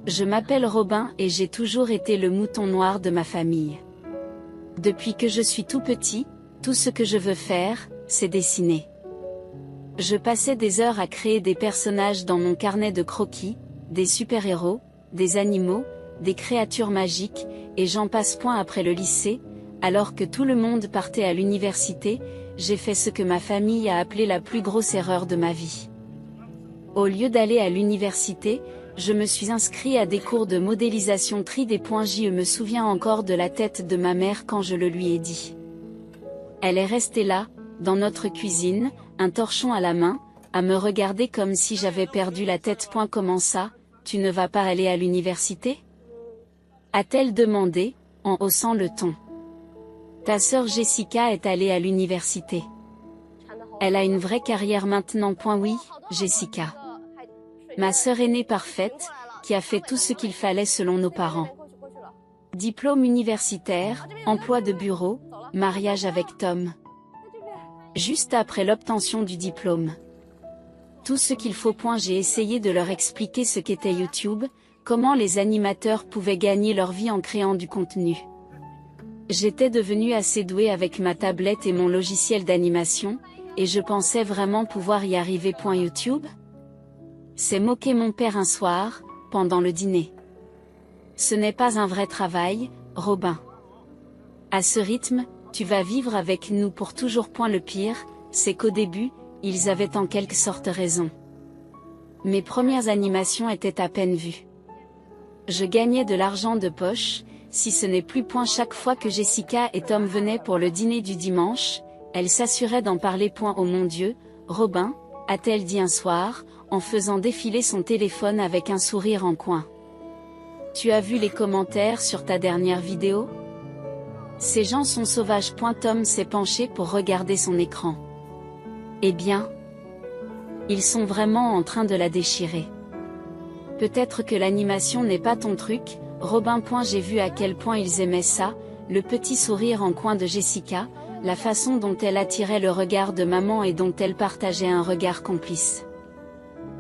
Je m'appelle Robin et j'ai toujours été le mouton noir de ma famille. Depuis que je suis tout petit, tout ce que je veux faire, c'est dessiner. Je passais des heures à créer des personnages dans mon carnet de croquis, des super-héros, des animaux, des créatures magiques, et j'en passe point après le lycée, alors que tout le monde partait à l'université, j'ai fait ce que ma famille a appelé la plus grosse erreur de ma vie. Au lieu d'aller à l'université, je me suis inscrit à des cours de modélisation 3D. Je me souviens encore de la tête de ma mère quand je le lui ai dit. Elle est restée là, dans notre cuisine, un torchon à la main, à me regarder comme si j'avais perdu la tête. Comment ça, tu ne vas pas aller à l'université? A-t-elle demandé, en haussant le ton. Ta sœur Jessica est allée à l'université. Elle a une vraie carrière maintenant. Oui, Jessica. Ma sœur aînée parfaite, qui a fait tout ce qu'il fallait selon nos parents. Diplôme universitaire, emploi de bureau, mariage avec Tom. Juste après l'obtention du diplôme. Tout ce qu'il faut. J'ai essayé de leur expliquer ce qu'était YouTube, comment les animateurs pouvaient gagner leur vie en créant du contenu. J'étais devenue assez douée avec ma tablette et mon logiciel d'animation, et je pensais vraiment pouvoir y arriver. YouTube? C'est moqué mon père un soir, pendant le dîner. Ce n'est pas un vrai travail, Robin. À ce rythme, tu vas vivre avec nous pour toujours. Le pire, c'est qu'au début, ils avaient en quelque sorte raison. Mes premières animations étaient à peine vues. Je gagnais de l'argent de poche, si ce n'est plus. Chaque fois que Jessica et Tom venaient pour le dîner du dimanche, elle s'assurait d'en parler. Oh mon Dieu, Robin, a-t-elle dit un soir, en faisant défiler son téléphone avec un sourire en coin. Tu as vu les commentaires sur ta dernière vidéo? Ces gens sont sauvages. Tom s'est penché pour regarder son écran. Eh bien, ils sont vraiment en train de la déchirer. Peut-être que l'animation n'est pas ton truc, Robin. J'ai vu à quel point ils aimaient ça, le petit sourire en coin de Jessica, la façon dont elle attirait le regard de maman et dont elle partageait un regard complice.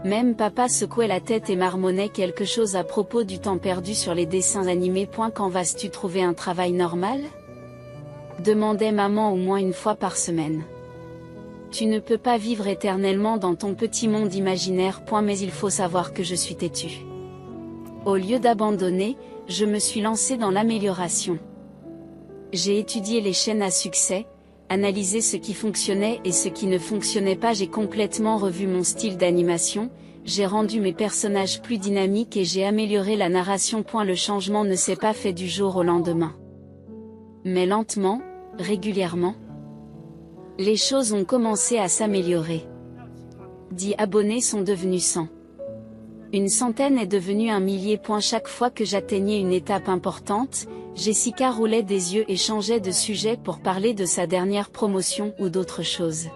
Même papa secouait la tête et marmonnait quelque chose à propos du temps perdu sur les dessins animés. Quand vas-tu trouver un travail normal? Demandait maman au moins une fois par semaine. Tu ne peux pas vivre éternellement dans ton petit monde imaginaire. Mais il faut savoir que je suis têtue. Au lieu d'abandonner, je me suis lancée dans l'amélioration. J'ai étudié les chaînes à succès, analysé ce qui fonctionnait et ce qui ne fonctionnait pas. J'ai complètement revu mon style d'animation, j'ai rendu mes personnages plus dynamiques et j'ai amélioré la narration. Le changement ne s'est pas fait du jour au lendemain. Mais lentement, régulièrement, les choses ont commencé à s'améliorer. 10 abonnés sont devenus 100. Une centaine est devenue 1 millier. Chaque fois que j'atteignais une étape importante, Jessica roulait des yeux et changeait de sujet pour parler de sa dernière promotion ou d'autre chose.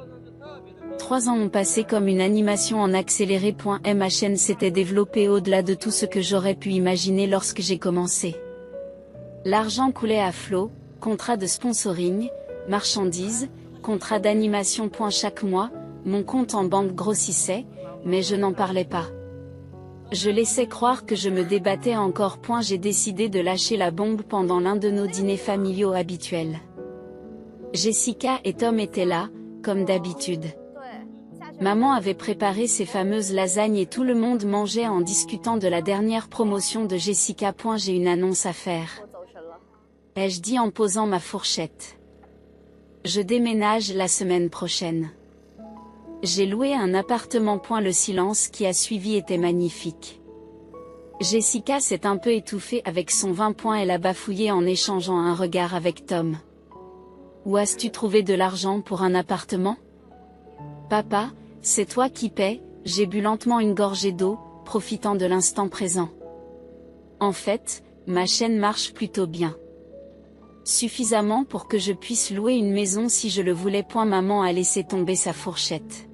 3 ans ont passé comme une animation en accéléré. Ma chaîne s'était développée au-delà de tout ce que j'aurais pu imaginer lorsque j'ai commencé. L'argent coulait à flot, contrats de sponsoring, marchandises, contrats d'animation. Chaque mois, mon compte en banque grossissait, mais je n'en parlais pas. Je laissais croire que je me débattais encore. J'ai décidé de lâcher la bombe pendant l'un de nos dîners familiaux habituels. Jessica et Tom étaient là, comme d'habitude. Maman avait préparé ses fameuses lasagnes et tout le monde mangeait en discutant de la dernière promotion de Jessica. J'ai une annonce à faire. Ai-je dit en posant ma fourchette. Je déménage la semaine prochaine. J'ai loué un appartement. Le silence qui a suivi était magnifique. Jessica s'est un peu étouffée avec son vin. Elle a bafouillé en échangeant un regard avec Tom. Où as-tu trouvé de l'argent pour un appartement? Papa, c'est toi qui paies, j'ai bu lentement une gorgée d'eau, profitant de l'instant présent. En fait, ma chaîne marche plutôt bien. Suffisamment pour que je puisse louer une maison si je le voulais. Maman a laissé tomber sa fourchette.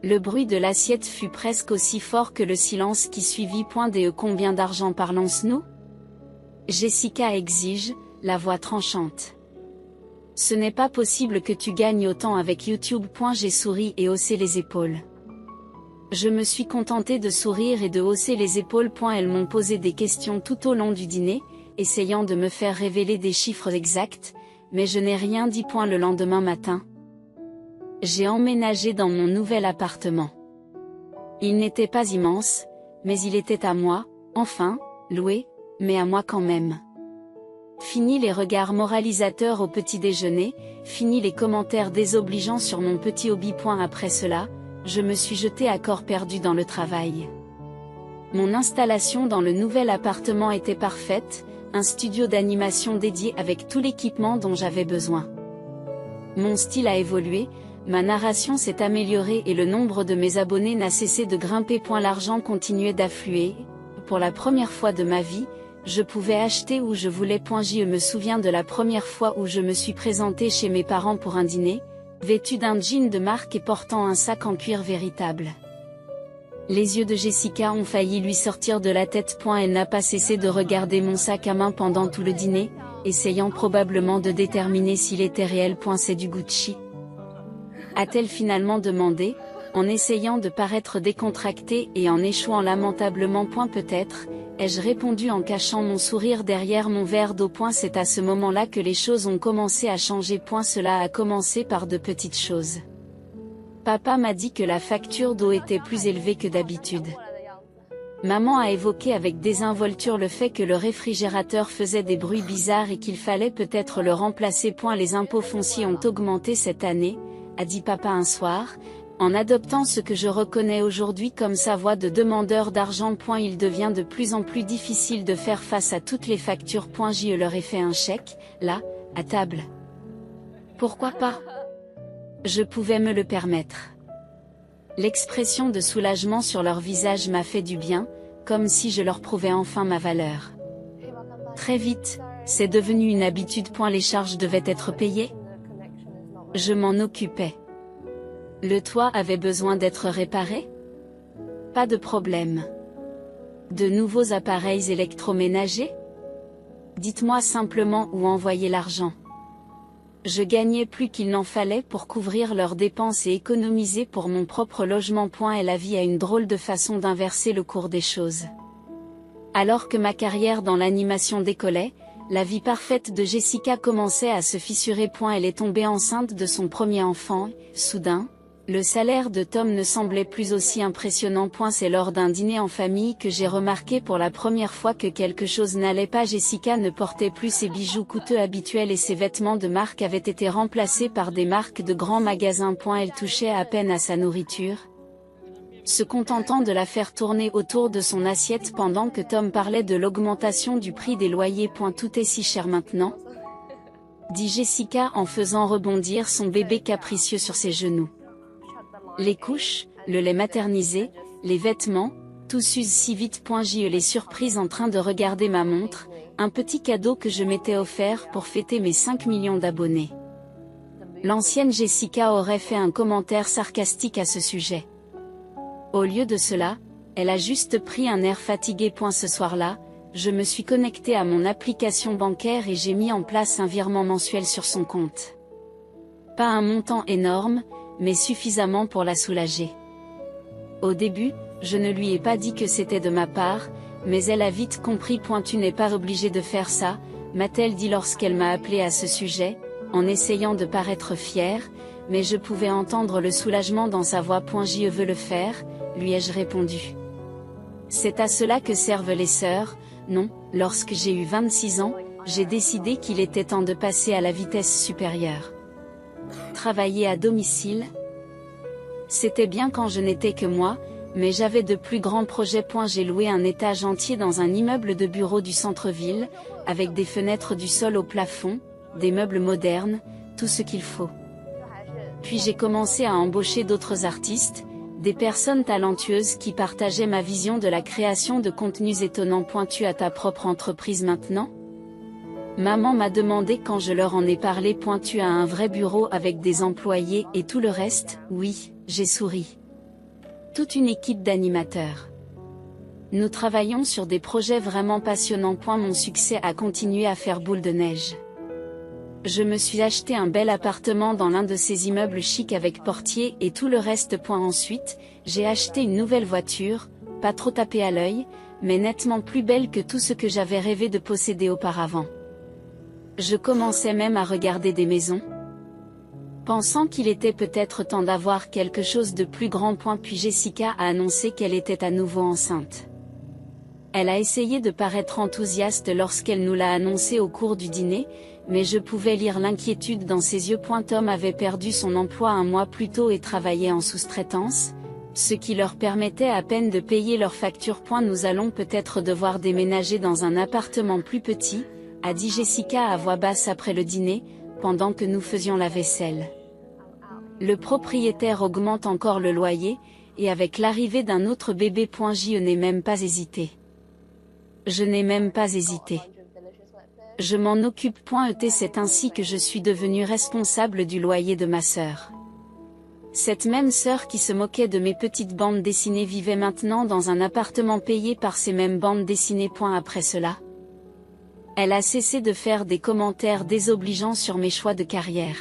Le bruit de l'assiette fut presque aussi fort que le silence qui suivit. Combien d'argent parlons-nous? Jessica exige, la voix tranchante. Ce n'est pas possible que tu gagnes autant avec YouTube. J'ai souri et haussé les épaules. Je me suis contentée de sourire et de hausser les épaules. Elles m'ont posé des questions tout au long du dîner, essayant de me faire révéler des chiffres exacts, mais je n'ai rien dit. Le lendemain matin, j'ai emménagé dans mon nouvel appartement. Il n'était pas immense, mais il était à moi, enfin, loué, mais à moi quand même. Fini les regards moralisateurs au petit déjeuner, fini les commentaires désobligeants sur mon petit hobby. Après cela, je me suis jetée à corps perdu dans le travail. Mon installation dans le nouvel appartement était parfaite, un studio d'animation dédié avec tout l'équipement dont j'avais besoin. Mon style a évolué, ma narration s'est améliorée et le nombre de mes abonnés n'a cessé de grimper. L'argent continuait d'affluer. Pour la première fois de ma vie, je pouvais acheter où je voulais. Je me souviens de la première fois où je me suis présentée chez mes parents pour un dîner, vêtue d'un jean de marque et portant un sac en cuir véritable. Les yeux de Jessica ont failli lui sortir de la tête. Elle n'a pas cessé de regarder mon sac à main pendant tout le dîner, essayant probablement de déterminer s'il était réel. C'est du Gucci? A-t-elle finalement demandé, en essayant de paraître décontractée et en échouant lamentablement. Peut-être, ai-je répondu en cachant mon sourire derrière mon verre d'eau. C'est à ce moment-là que les choses ont commencé à changer. Cela a commencé par de petites choses. Papa m'a dit que la facture d'eau était plus élevée que d'habitude. Maman a évoqué avec désinvolture le fait que le réfrigérateur faisait des bruits bizarres et qu'il fallait peut-être le remplacer. Les impôts fonciers ont augmenté cette année, a dit papa un soir, en adoptant ce que je reconnais aujourd'hui comme sa voix de demandeur d'argent. Il devient de plus en plus difficile de faire face à toutes les factures. Je leur ai fait un chèque, là, à table. Pourquoi pas? Je pouvais me le permettre. L'expression de soulagement sur leur visage m'a fait du bien, comme si je leur prouvais enfin ma valeur. Très vite, c'est devenu une habitude. Les charges devaient être payées. Je m'en occupais. Le toit avait besoin d'être réparé? Pas de problème. De nouveaux appareils électroménagers? Dites-moi simplement où envoyer l'argent. Je gagnais plus qu'il n'en fallait pour couvrir leurs dépenses et économiser pour mon propre logement. Et la vie a une drôle de façon d'inverser le cours des choses. Alors que ma carrière dans l'animation décollait, la vie parfaite de Jessica commençait à se fissurer. Elle est tombée enceinte de son premier enfant, soudain, le salaire de Tom ne semblait plus aussi impressionnant. C'est lors d'un dîner en famille que j'ai remarqué pour la première fois que quelque chose n'allait pas. Jessica ne portait plus ses bijoux coûteux habituels et ses vêtements de marque avaient été remplacés par des marques de grands magasins. Elle touchait à peine à sa nourriture, se contentant de la faire tourner autour de son assiette pendant que Tom parlait de l'augmentation du prix des loyers. Tout est si cher maintenant, dit Jessica en faisant rebondir son bébé capricieux sur ses genoux. Les couches, le lait maternisé, les vêtements, tout s'use si vite. Je l'ai surprise en train de regarder ma montre, un petit cadeau que je m'étais offert pour fêter mes 5 millions d'abonnés. L'ancienne Jessica aurait fait un commentaire sarcastique à ce sujet. Au lieu de cela, elle a juste pris un air fatigué. Ce soir-là, je me suis connectée à mon application bancaire et j'ai mis en place un virement mensuel sur son compte. Pas un montant énorme, mais suffisamment pour la soulager. Au début, je ne lui ai pas dit que c'était de ma part, mais elle a vite compris. Tu n'es pas obligé de faire ça, m'a-t-elle dit lorsqu'elle m'a appelé à ce sujet, en essayant de paraître fière, mais je pouvais entendre le soulagement dans sa voix. Je veux le faire, lui ai-je répondu. C'est à cela que servent les sœurs. Non, lorsque j'ai eu 26 ans, j'ai décidé qu'il était temps de passer à la vitesse supérieure. Travailler à domicile? C'était bien quand je n'étais que moi, mais j'avais de plus grands projets. J'ai loué un étage entier dans un immeuble de bureaux du centre-ville, avec des fenêtres du sol au plafond, des meubles modernes, tout ce qu'il faut. Puis j'ai commencé à embaucher d'autres artistes, des personnes talentueuses qui partageaient ma vision de la création de contenus étonnants. Tu as ta propre entreprise maintenant? Maman m'a demandé quand je leur en ai parlé. Tu as un vrai bureau avec des employés et tout le reste? Oui, j'ai souri. Toute une équipe d'animateurs. Nous travaillons sur des projets vraiment passionnants. Mon succès a continué à faire boule de neige. Je me suis acheté un bel appartement dans l'un de ces immeubles chics avec portier et tout le reste. Ensuite, j'ai acheté une nouvelle voiture, pas trop tapée à l'œil, mais nettement plus belle que tout ce que j'avais rêvé de posséder auparavant. Je commençais même à regarder des maisons, pensant qu'il était peut-être temps d'avoir quelque chose de plus grand. Puis Jessica a annoncé qu'elle était à nouveau enceinte. Elle a essayé de paraître enthousiaste lorsqu'elle nous l'a annoncé au cours du dîner, mais je pouvais lire l'inquiétude dans ses yeux. Tom avait perdu son emploi un mois plus tôt et travaillait en sous-traitance, ce qui leur permettait à peine de payer leurs factures. Nous allons peut-être devoir déménager dans un appartement plus petit, a dit Jessica à voix basse après le dîner, pendant que nous faisions la vaisselle. Le propriétaire augmente encore le loyer, et avec l'arrivée d'un autre bébé. Je n'ai même pas hésité. Je n'ai même pas hésité. Je m'en occupe. C'est ainsi que je suis devenue responsable du loyer de ma sœur. Cette même sœur qui se moquait de mes petites bandes dessinées vivait maintenant dans un appartement payé par ces mêmes bandes dessinées. Après cela, elle a cessé de faire des commentaires désobligeants sur mes choix de carrière.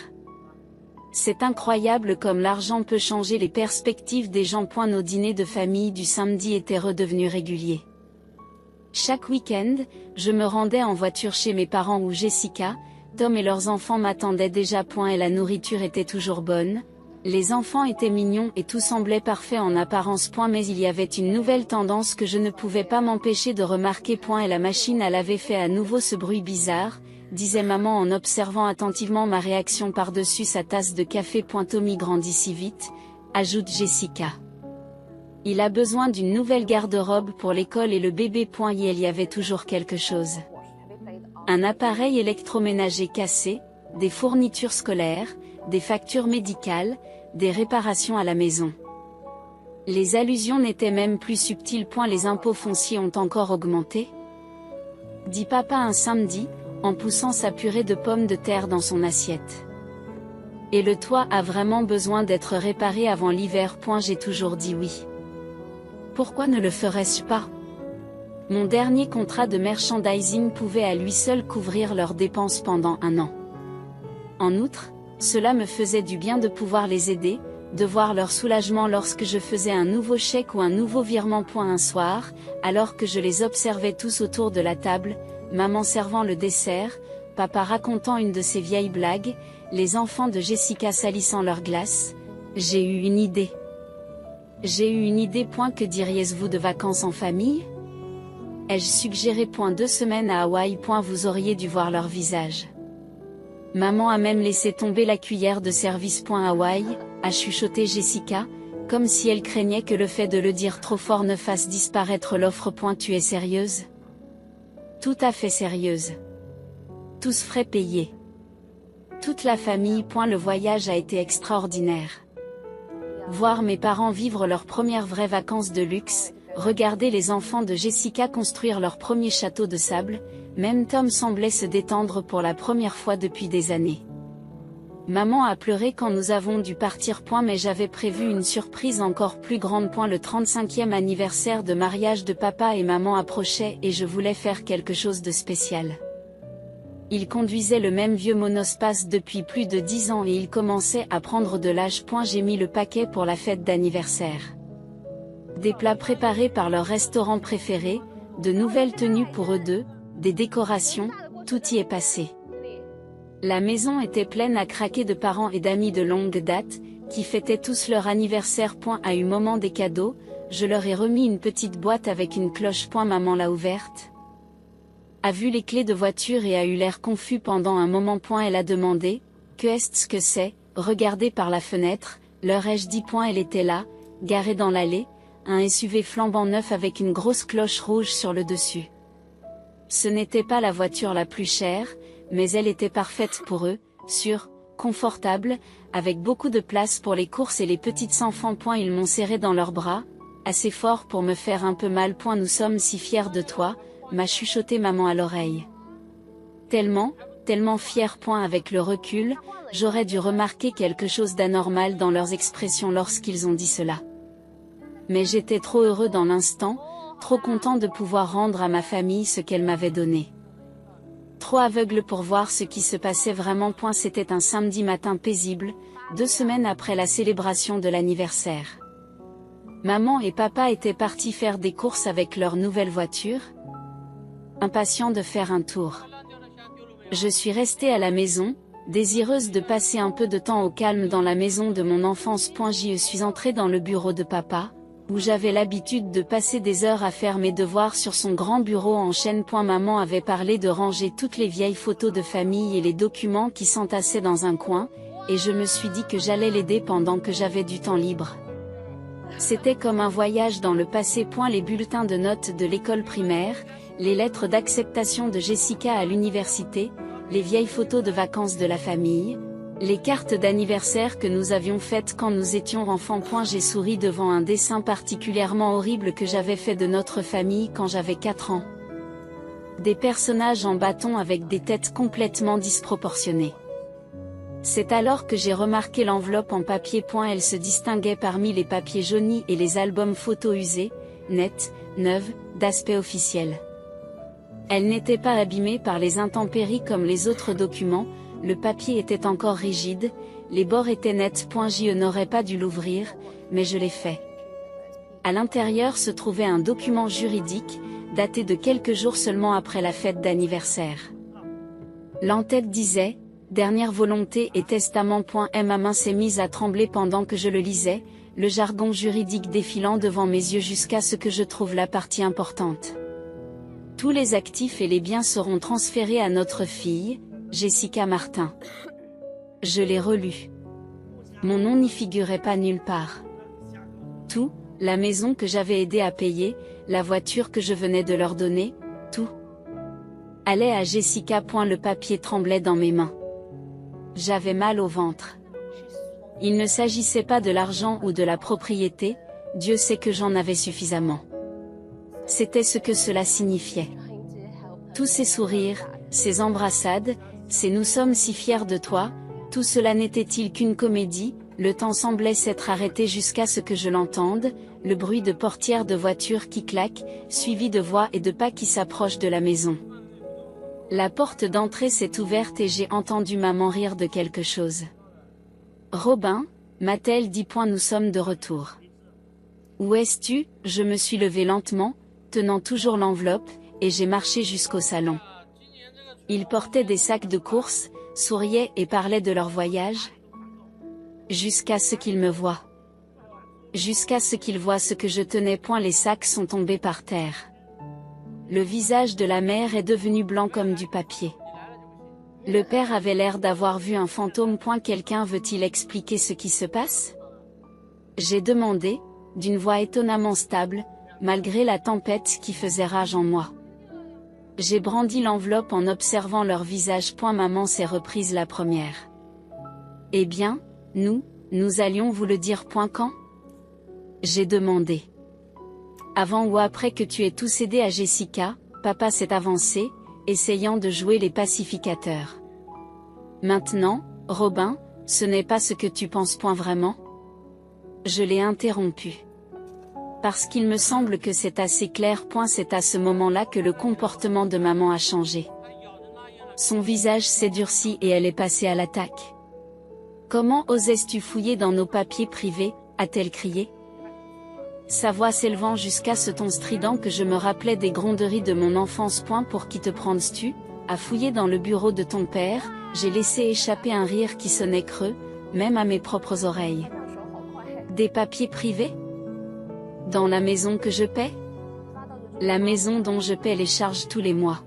C'est incroyable comme l'argent peut changer les perspectives des gens. Nos dîners de famille du samedi étaient redevenus réguliers. Chaque week-end, je me rendais en voiture chez mes parents où Jessica, Tom et leurs enfants m'attendaient déjà. Et la nourriture était toujours bonne, les enfants étaient mignons et tout semblait parfait en apparence. Mais il y avait une nouvelle tendance que je ne pouvais pas m'empêcher de remarquer. Et la machine à laver fait à nouveau ce bruit bizarre, disait maman en observant attentivement ma réaction par-dessus sa tasse de café. Tommy grandit si vite, ajoute Jessica. Il a besoin d'une nouvelle garde-robe pour l'école et le bébé. Il y avait toujours quelque chose. Un appareil électroménager cassé, des fournitures scolaires, des factures médicales, des réparations à la maison. Les allusions n'étaient même plus subtiles. Les impôts fonciers ont encore augmenté, dit papa un samedi, en poussant sa purée de pommes de terre dans son assiette. Et le toit a vraiment besoin d'être réparé avant l'hiver. J'ai toujours dit oui. Pourquoi ne le ferais-je pas? Mon dernier contrat de merchandising pouvait à lui seul couvrir leurs dépenses pendant un an. En outre, cela me faisait du bien de pouvoir les aider, de voir leur soulagement lorsque je faisais un nouveau chèque ou un nouveau virement. Un soir, alors que je les observais tous autour de la table, maman servant le dessert, papa racontant une de ses vieilles blagues, les enfants de Jessica salissant leur glace, j'ai eu une idée. J'ai eu une idée. Que diriez-vous de vacances en famille? Ai-je suggéré. 2 semaines à Hawaï. Vous auriez dû voir leur visage. Maman a même laissé tomber la cuillère de service. Hawaï, a chuchoté Jessica, comme si elle craignait que le fait de le dire trop fort ne fasse disparaître l'offre. Tu es sérieuse? Tout à fait sérieuse. Tous frais payés. Toute la famille. Le voyage a été extraordinaire. Voir mes parents vivre leurs premières vraies vacances de luxe, regarder les enfants de Jessica construire leur premier château de sable, même Tom semblait se détendre pour la première fois depuis des années. Maman a pleuré quand nous avons dû partir. Mais j'avais prévu une surprise encore plus grande. Le 35e anniversaire de mariage de papa et maman approchait et je voulais faire quelque chose de spécial. Il conduisait le même vieux monospace depuis plus de 10 ans et il commençait à prendre de l'âge. J'ai mis le paquet pour la fête d'anniversaire. Des plats préparés par leur restaurant préféré, de nouvelles tenues pour eux deux, des décorations, tout y est passé. La maison était pleine à craquer de parents et d'amis de longue date, qui fêtaient tous leur anniversaire. À eu moment des cadeaux, je leur ai remis une petite boîte avec une cloche. Maman l'a ouverte, a vu les clés de voiture et a eu l'air confus pendant un moment. Elle a demandé, que est-ce que c'est? Regardez par la fenêtre, leur ai-je dit. Elle était là, garée dans l'allée, un SUV flambant neuf avec une grosse cloche rouge sur le dessus. Ce n'était pas la voiture la plus chère, mais elle était parfaite pour eux, sûre, confortable, avec beaucoup de place pour les courses et les petites enfants. Ils m'ont serré dans leurs bras, assez fort pour me faire un peu mal. Nous sommes si fiers de toi, m'a chuchoté maman à l'oreille. Tellement fière. Avec le recul, j'aurais dû remarquer quelque chose d'anormal dans leurs expressions lorsqu'ils ont dit cela. Mais j'étais trop heureux dans l'instant, trop content de pouvoir rendre à ma famille ce qu'elle m'avait donné. trop aveugle pour voir ce qui se passait vraiment. C'était un samedi matin paisible, 2 semaines après la célébration de l'anniversaire. Maman et papa étaient partis faire des courses avec leur nouvelle voiture, impatients de faire un tour. Je suis restée à la maison, désireuse de passer un peu de temps au calme dans la maison de mon enfance. Je suis entrée dans le bureau de papa, où j'avais l'habitude de passer des heures à faire mes devoirs sur son grand bureau en chêne. Maman avait parlé de ranger toutes les vieilles photos de famille et les documents qui s'entassaient dans un coin, et je me suis dit que j'allais l'aider pendant que j'avais du temps libre. C'était comme un voyage dans le passé. Les bulletins de notes de l'école primaire, les lettres d'acceptation de Jessica à l'université, les vieilles photos de vacances de la famille, les cartes d'anniversaire que nous avions faites quand nous étions enfants. J'ai souri devant un dessin particulièrement horrible que j'avais fait de notre famille quand j'avais 4 ans. Des personnages en bâton avec des têtes complètement disproportionnées. C'est alors que j'ai remarqué l'enveloppe en papier. Elle se distinguait parmi les papiers jaunis et les albums photos usés, nettes, neuves, d'aspect officiel. Elle n'était pas abîmée par les intempéries comme les autres documents, le papier était encore rigide, les bords étaient nets. Je n'aurais pas dû l'ouvrir, mais je l'ai fait. À l'intérieur se trouvait un document juridique, daté de quelques jours seulement après la fête d'anniversaire. L'en-tête disait « Dernière volonté et testament ». Ma main s'est mise à trembler pendant que je le lisais, le jargon juridique défilant devant mes yeux jusqu'à ce que je trouve la partie importante. Tous les actifs et les biens seront transférés à notre fille, Jessica Martin. Je l'ai relu. Mon nom n'y figurait pas nulle part. Tout, la maison que j'avais aidé à payer, la voiture que je venais de leur donner, tout allait à Jessica. Le papier tremblait dans mes mains. J'avais mal au ventre. Il ne s'agissait pas de l'argent ou de la propriété, Dieu sait que j'en avais suffisamment. C'était ce que cela signifiait. Tous ces sourires, ces embrassades, ces « nous sommes si fiers de toi », tout cela n'était-il qu'une comédie? Le temps semblait s'être arrêté jusqu'à ce que je l'entende, le bruit de portières de voitures qui claquent, suivi de voix et de pas qui s'approchent de la maison. La porte d'entrée s'est ouverte et j'ai entendu maman rire de quelque chose. « Robin » m'a-t-elle dit. Nous sommes de retour. « Où es-tu » Je me suis levée lentement, tenant toujours l'enveloppe, et j'ai marché jusqu'au salon. Ils portaient des sacs de course, souriaient et parlaient de leur voyage. Jusqu'à ce qu'ils me voient. Jusqu'à ce qu'ils voient ce que je tenais. Les sacs sont tombés par terre. Le visage de la mère est devenu blanc comme du papier. Le père avait l'air d'avoir vu un fantôme. Quelqu'un veut-il expliquer ce qui se passe? J'ai demandé, d'une voix étonnamment stable, malgré la tempête qui faisait rage en moi. J'ai brandi l'enveloppe en observant leur visage. Maman s'est reprise la première. Eh bien, nous allions vous le dire. Quand? J'ai demandé. Avant ou après que tu aies tout cédé à Jessica, papa s'est avancé, essayant de jouer les pacificateurs. Maintenant, Robin, ce n'est pas ce que tu penses. Vraiment? Je l'ai interrompu. Parce qu'il me semble que c'est assez clair. C'est à ce moment-là que le comportement de maman a changé. Son visage s'est durci et elle est passée à l'attaque. « Comment osais-tu fouiller dans nos papiers privés » a-t-elle crié. Sa voix s'élevant jusqu'à ce ton strident que je me rappelais des gronderies de mon enfance. Pour qui te prends-tu, à fouiller dans le bureau de ton père? J'ai laissé échapper un rire qui sonnait creux, même à mes propres oreilles. Des papiers privés? Dans la maison que je paie? La maison dont je paie les charges tous les mois.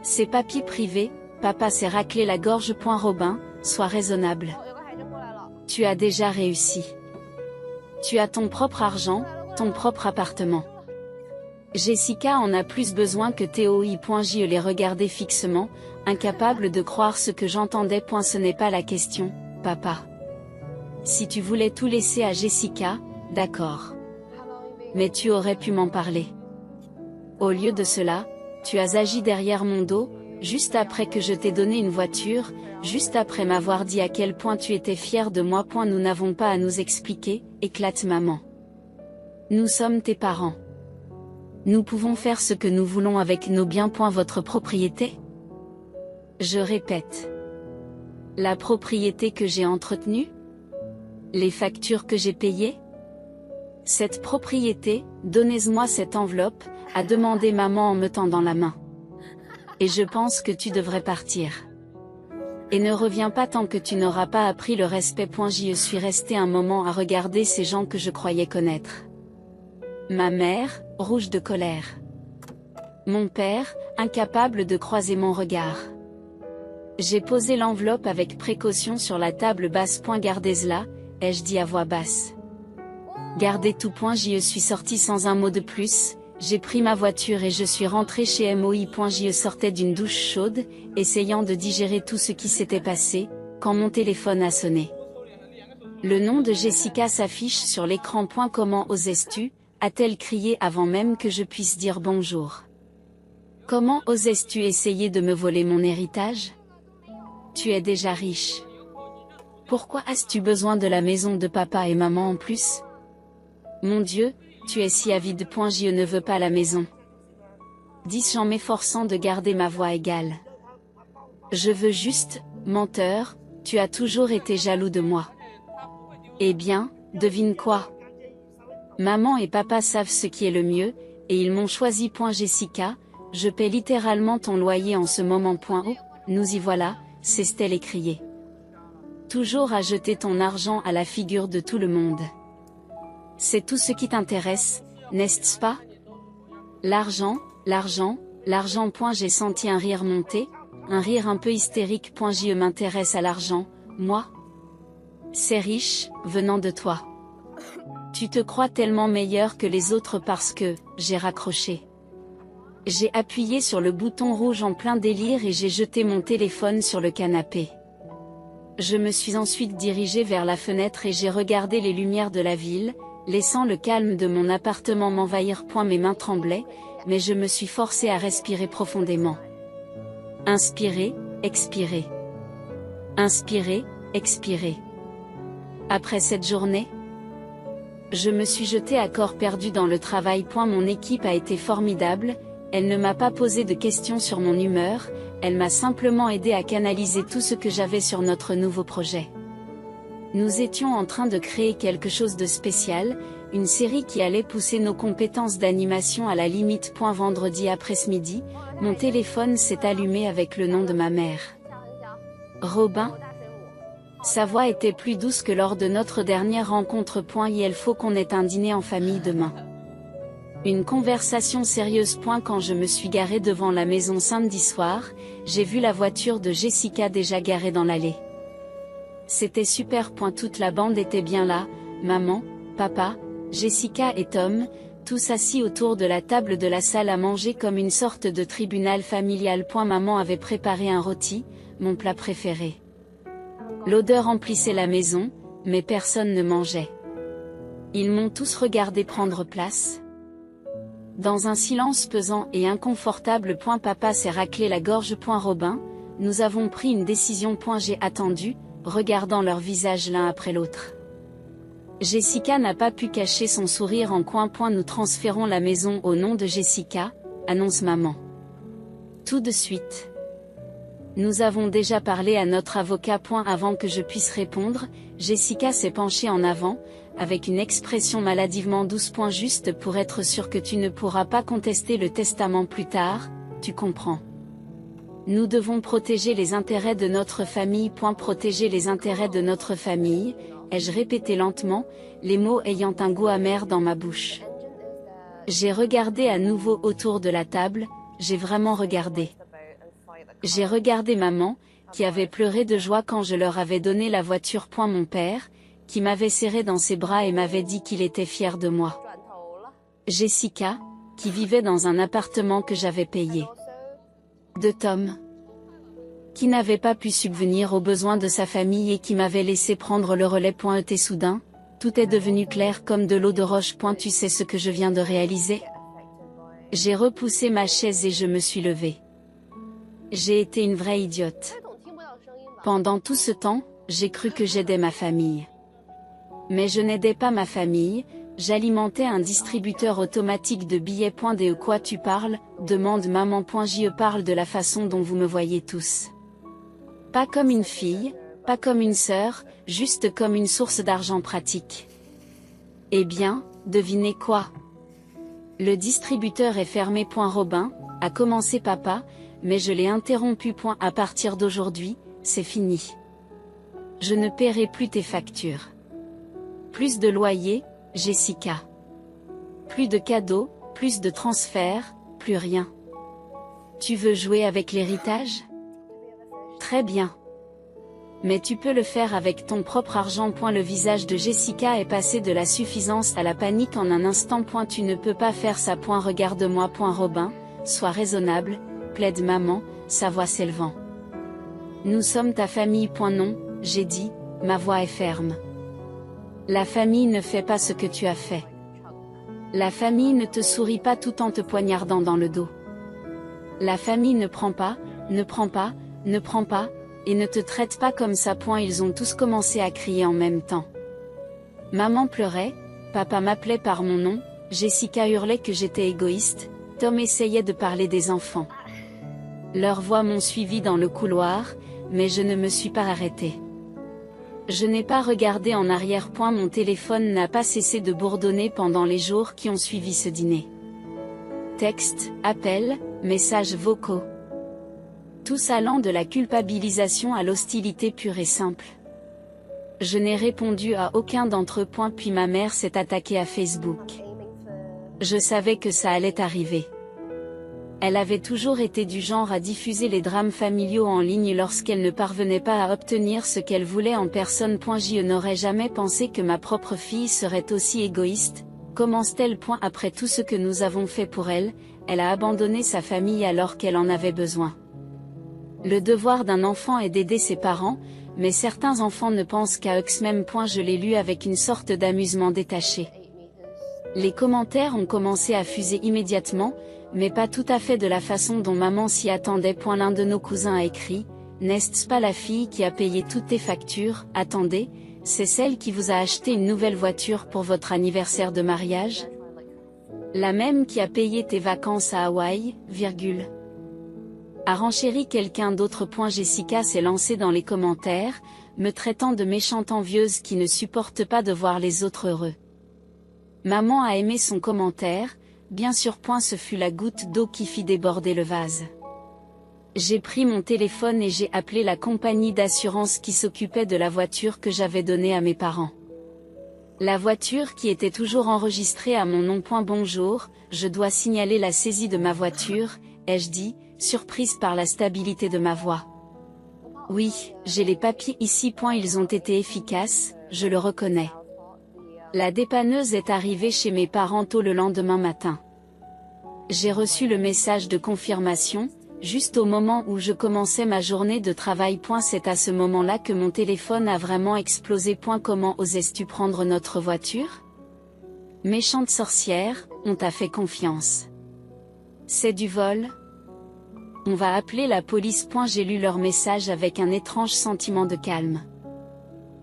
Ces papiers privés, papa s'est raclé la gorge. Robin, sois raisonnable. Tu as déjà réussi. Tu as ton propre argent, ton propre appartement. Jessica en a plus besoin que Théo. Je les regardais fixement, incapable de croire ce que j'entendais. Ce n'est pas la question, papa. Si tu voulais tout laisser à Jessica, d'accord. Mais tu aurais pu m'en parler. Au lieu de cela, tu as agi derrière mon dos, juste après que je t'ai donné une voiture, juste après m'avoir dit à quel point tu étais fier de moi. Nous n'avons pas à nous expliquer, éclate maman. Nous sommes tes parents. Nous pouvons faire ce que nous voulons avec nos biens. Votre propriété? Je répète. La propriété que j'ai entretenue? Les factures que j'ai payées? Cette propriété, donnez-moi cette enveloppe, a demandé maman en me tendant la main. Et je pense que tu devrais partir. Et ne reviens pas tant que tu n'auras pas appris le respect. J'y suis resté un moment à regarder ces gens que je croyais connaître. Ma mère, rouge de colère. Mon père, incapable de croiser mon regard. J'ai posé l'enveloppe avec précaution sur la table basse. Gardez-la, ai-je dit à voix basse. Gardez tout. J'y suis sorti sans un mot de plus. J'ai pris ma voiture et je suis rentré chez MOI. J'y sortais d'une douche chaude, essayant de digérer tout ce qui s'était passé, quand mon téléphone a sonné. Le nom de Jessica s'affiche sur l'écran. Comment osais-tu, a-t-elle crié avant même que je puisse dire bonjour. Comment osais-tu essayer de me voler mon héritage? Tu es déjà riche. Pourquoi as-tu besoin de la maison de papa et maman en plus? Mon Dieu, tu es si avide. Je ne veux pas la maison. Dis-je en m'efforçant de garder ma voix égale. Je veux juste, menteur, tu as toujours été jaloux de moi. Eh bien, devine quoi? Maman et papa savent ce qui est le mieux, et ils m'ont choisi. Jessica, je paie littéralement ton loyer en ce moment. Oh, nous y voilà, s'est-elle écriée. Toujours à jeter ton argent à la figure de tout le monde. C'est tout ce qui t'intéresse, n'est-ce pas? L'argent, l'argent, l'argent. J'ai senti un rire monter, un rire un peu hystérique. Je m'intéresse à l'argent, moi? C'est riche, venant de toi. Tu te crois tellement meilleur que les autres parce que, j'ai raccroché. J'ai appuyé sur le bouton rouge en plein délire et j'ai jeté mon téléphone sur le canapé. Je me suis ensuite dirigé vers la fenêtre et j'ai regardé les lumières de la ville, laissant le calme de mon appartement m'envahir. Mes mains tremblaient, mais je me suis forcé à respirer profondément. Inspirer, expirer. Inspirer, expirer. Après cette journée, je me suis jeté à corps perdu dans le travail. Mon équipe a été formidable, elle ne m'a pas posé de questions sur mon humeur, elle m'a simplement aidé à canaliser tout ce que j'avais sur notre nouveau projet. Nous étions en train de créer quelque chose de spécial, une série qui allait pousser nos compétences d'animation à la limite. Vendredi après-midi, mon téléphone s'est allumé avec le nom de ma mère. Robin. Sa voix était plus douce que lors de notre dernière rencontre. Il faut qu'on ait un dîner en famille demain. Une conversation sérieuse. Quand je me suis garé devant la maison samedi soir, j'ai vu la voiture de Jessica déjà garée dans l'allée. C'était super. Toute la bande était bien là, maman, papa, Jessica et Tom, tous assis autour de la table de la salle à manger comme une sorte de tribunal familial. Maman avait préparé un rôti, mon plat préféré. L'odeur emplissait la maison, mais personne ne mangeait. Ils m'ont tous regardé prendre place. Dans un silence pesant et inconfortable. Papa s'est raclé la gorge. Robin, nous avons pris une décision. J'ai attendu, regardant leurs visages l'un après l'autre. Jessica n'a pas pu cacher son sourire en coin. Nous transférons la maison au nom de Jessica, annonce maman. Tout de suite. Nous avons déjà parlé à notre avocat. Avant que je puisse répondre, Jessica s'est penchée en avant, avec une expression maladivement douce. Juste pour être sûr que tu ne pourras pas contester le testament plus tard, tu comprends. Nous devons protéger les intérêts de notre famille. Protéger les intérêts de notre famille, ai-je répété lentement, les mots ayant un goût amer dans ma bouche. J'ai regardé à nouveau autour de la table, j'ai vraiment regardé. J'ai regardé maman, qui avait pleuré de joie quand je leur avais donné la voiture. Mon père, qui m'avait serré dans ses bras et m'avait dit qu'il était fier de moi. Jessica, qui vivait dans un appartement que j'avais payé. De Tom, qui n'avait pas pu subvenir aux besoins de sa famille et qui m'avait laissé prendre le relais. Et soudain, tout est devenu clair comme de l'eau de roche. Tu sais ce que je viens de réaliser? J'ai repoussé ma chaise et je me suis levée. J'ai été une vraie idiote. Pendant tout ce temps, j'ai cru que j'aidais ma famille. Mais je n'aidais pas ma famille, j'alimentais un distributeur automatique de billets. De quoi tu parles, demande maman. Je parle de la façon dont vous me voyez tous. Pas comme une fille, pas comme une sœur, juste comme une source d'argent pratique. Eh bien, devinez quoi? Le distributeur est fermé. Robin, a commencé papa, mais je l'ai interrompu. À partir d'aujourd'hui, c'est fini. Je ne paierai plus tes factures. Plus de loyer, Jessica. Plus de cadeaux, plus de transferts, plus rien. Tu veux jouer avec l'héritage? Très bien. Mais tu peux le faire avec ton propre argent. Le visage de Jessica est passé de la suffisance à la panique en un instant. Tu ne peux pas faire ça. Regarde-moi. Robin, sois raisonnable, plaide maman, sa voix s'élevant. Nous sommes ta famille. Non, j'ai dit, ma voix est ferme. La famille ne fait pas ce que tu as fait. La famille ne te sourit pas tout en te poignardant dans le dos. La famille ne prend pas, ne prend pas, ne prend pas, et ne te traite pas comme ça. Ils ont tous commencé à crier en même temps. Maman pleurait, papa m'appelait par mon nom, Jessica hurlait que j'étais égoïste, Tom essayait de parler des enfants. Leurs voix m'ont suivi dans le couloir, mais je ne me suis pas arrêtée. Je n'ai pas regardé en arrière. Mon téléphone n'a pas cessé de bourdonner pendant les jours qui ont suivi ce dîner. Textes, appels, messages vocaux. Tous allant de la culpabilisation à l'hostilité pure et simple. Je n'ai répondu à aucun d'entre eux. Puis ma mère s'est attaquée à Facebook. Je savais que ça allait arriver. Elle avait toujours été du genre à diffuser les drames familiaux en ligne lorsqu'elle ne parvenait pas à obtenir ce qu'elle voulait en personne. Je n'aurais jamais pensé que ma propre fille serait aussi égoïste, commence-t-elle. Après tout ce que nous avons fait pour elle, elle a abandonné sa famille alors qu'elle en avait besoin. Le devoir d'un enfant est d'aider ses parents, mais certains enfants ne pensent qu'à eux-mêmes. Je l'ai lu avec une sorte d'amusement détaché. Les commentaires ont commencé à fuser immédiatement, mais pas tout à fait de la façon dont maman s'y attendait. L'un de nos cousins a écrit « N'est-ce pas la fille qui a payé toutes tes factures? Attendez, c'est celle qui vous a acheté une nouvelle voiture pour votre anniversaire de mariage? La même qui a payé tes vacances à Hawaï, virgule. » A renchéri quelqu'un d'autre. Jessica s'est lancée dans les commentaires, me traitant de méchante envieuse qui ne supporte pas de voir les autres heureux. Maman a aimé son commentaire, bien sûr. Ce fut la goutte d'eau qui fit déborder le vase. J'ai pris mon téléphone et j'ai appelé la compagnie d'assurance qui s'occupait de la voiture que j'avais donnée à mes parents. La voiture qui était toujours enregistrée à mon nom. Bonjour, je dois signaler la saisie de ma voiture, ai-je dit, surprise par la stabilité de ma voix. Oui, j'ai les papiers ici. Ils ont été efficaces, je le reconnais. La dépanneuse est arrivée chez mes parents tôt le lendemain matin. J'ai reçu le message de confirmation, juste au moment où je commençais ma journée de travail. C'est à ce moment-là que mon téléphone a vraiment explosé. Comment osais-tu prendre notre voiture? Méchante sorcière, on t'a fait confiance. C'est du vol? On va appeler la police. J'ai lu leur message avec un étrange sentiment de calme.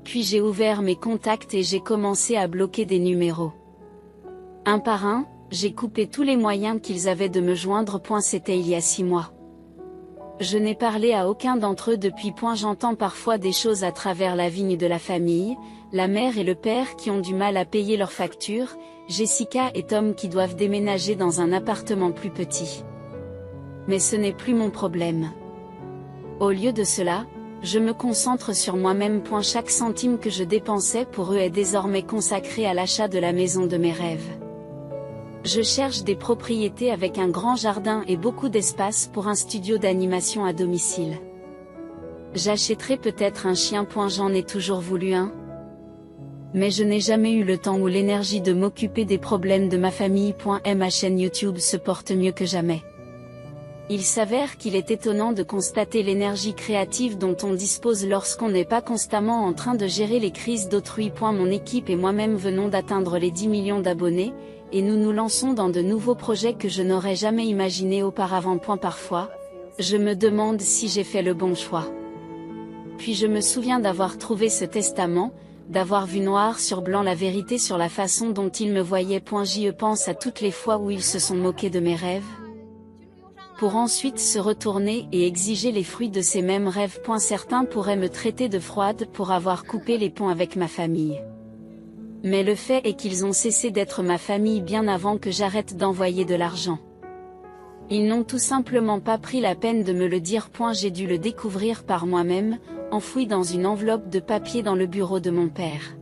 Puis j'ai ouvert mes contacts et j'ai commencé à bloquer des numéros. Un par un, j'ai coupé tous les moyens qu'ils avaient de me joindre. C'était il y a 6 mois. Je n'ai parlé à aucun d'entre eux depuis. J'entends parfois des choses à travers la vigne de la famille, la mère et le père qui ont du mal à payer leurs factures, Jessica et Tom qui doivent déménager dans un appartement plus petit. Mais ce n'est plus mon problème. Au lieu de cela, je me concentre sur moi-même. Chaque centime que je dépensais pour eux est désormais consacré à l'achat de la maison de mes rêves. Je cherche des propriétés avec un grand jardin et beaucoup d'espace pour un studio d'animation à domicile. J'achèterai peut-être un chien. J'en ai toujours voulu un. Mais je n'ai jamais eu le temps ou l'énergie de m'occuper des problèmes de ma famille. Ma chaîne YouTube se porte mieux que jamais. Il s'avère qu'il est étonnant de constater l'énergie créative dont on dispose lorsqu'on n'est pas constamment en train de gérer les crises d'autrui. Mon équipe et moi-même venons d'atteindre les 10 millions d'abonnés, et nous nous lançons dans de nouveaux projets que je n'aurais jamais imaginés auparavant. Parfois, je me demande si j'ai fait le bon choix. Puis je me souviens d'avoir trouvé ce testament, d'avoir vu noir sur blanc la vérité sur la façon dont ils me voyaient. J'y pense à toutes les fois où ils se sont moqués de mes rêves. pour ensuite se retourner et exiger les fruits de ces mêmes rêves. Certains pourraient me traiter de froide pour avoir coupé les ponts avec ma famille. Mais le fait est qu'ils ont cessé d'être ma famille bien avant que j'arrête d'envoyer de l'argent. Ils n'ont tout simplement pas pris la peine de me le dire. J'ai dû le découvrir par moi-même, enfoui dans une enveloppe de papier dans le bureau de mon père.